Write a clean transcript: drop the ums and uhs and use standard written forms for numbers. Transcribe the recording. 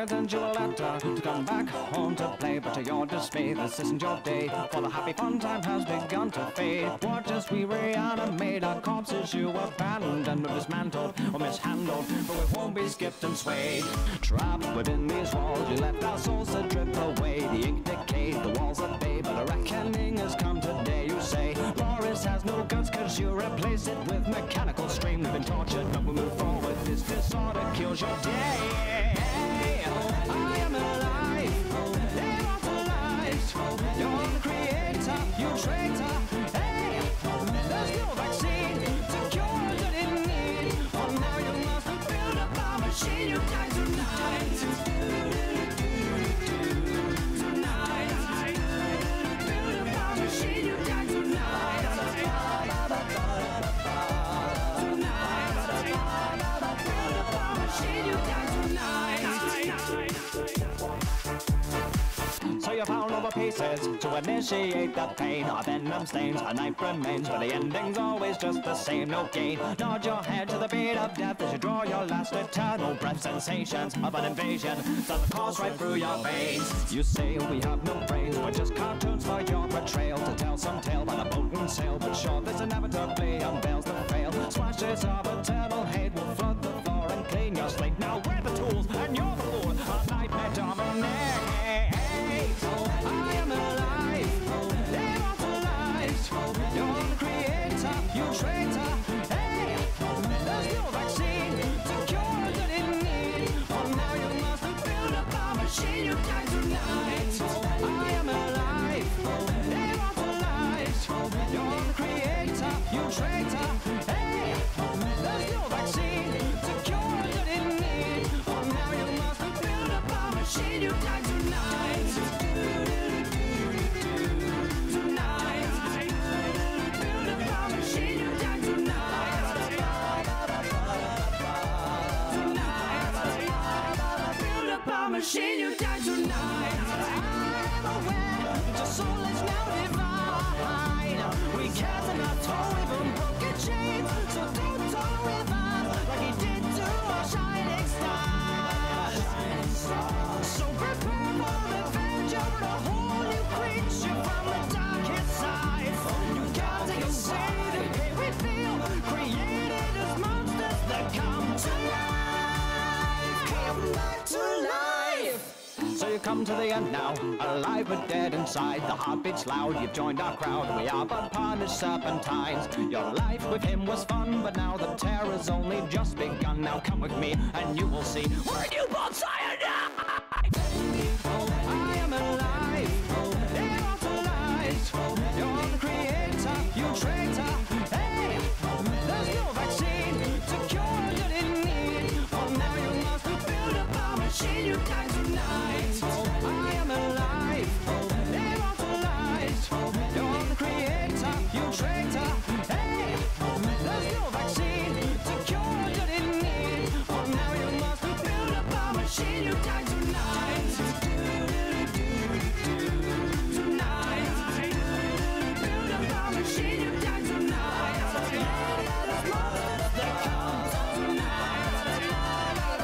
sent you a letter to come back home to play, but to your dismay, this isn't your day. For the happy fun time has begun to fade. Watch as we reanimate our corpses you abandoned or dismantled or mishandled, but we won't be skipped and swayed. Trapped within these walls, you left our souls to drift away. The ink decayed, the walls are bay, but a reckoning has come today. You say Loris has no guts cause you replace it with mechanical stream. We've been tortured but we move forward. This disorder kills your day. I am alive, immortalized. You're the creator, you traitor. Hey, there's no vaccine to cure the in need. For now you must build up a machine. You die tonight. So you pound over pieces to initiate the pain. Our venom stains, a knife remains, but the ending's always just the same. No gain. Nod your head to the beat of death as you draw your last eternal breath. Sensations of an invasion start to course right through your veins. You say we have no brains, we're just cartoons for your betrayal. To tell some tale by the boat and sail, but sure this inevitably unveils the fail. Splashes of eternal hate will flood the floor and clean your slate. Now we're the tools and you're the fool. A nightmare dominates. I am alive, immortalized. You're the creator, you traitor. Hey, there's no vaccine to cure the in need. For now you must build up a machine. You die tonight. I am alive, immortalized. You're the creator, you traitor. Hey, there's no vaccine to cure the in need. For now you must build up a machine. You die tonight. Machine, you die tonight. I'm aware your soul is now divine. We cast in our toe, even broken chains. So don't tolerate us like he did to our shining stars. So prepare for revenge. You're a whole new creature from the darkest side. You gotta take a say the pain we feel, created as monsters that come to life. Come back to life. So you come to the end now, alive but dead inside. The heartbeat's loud, you've joined our crowd. We are but punished serpentines. Your life with him was fun, but now the terror's only just begun. Now come with me and you will see we're a newborn science.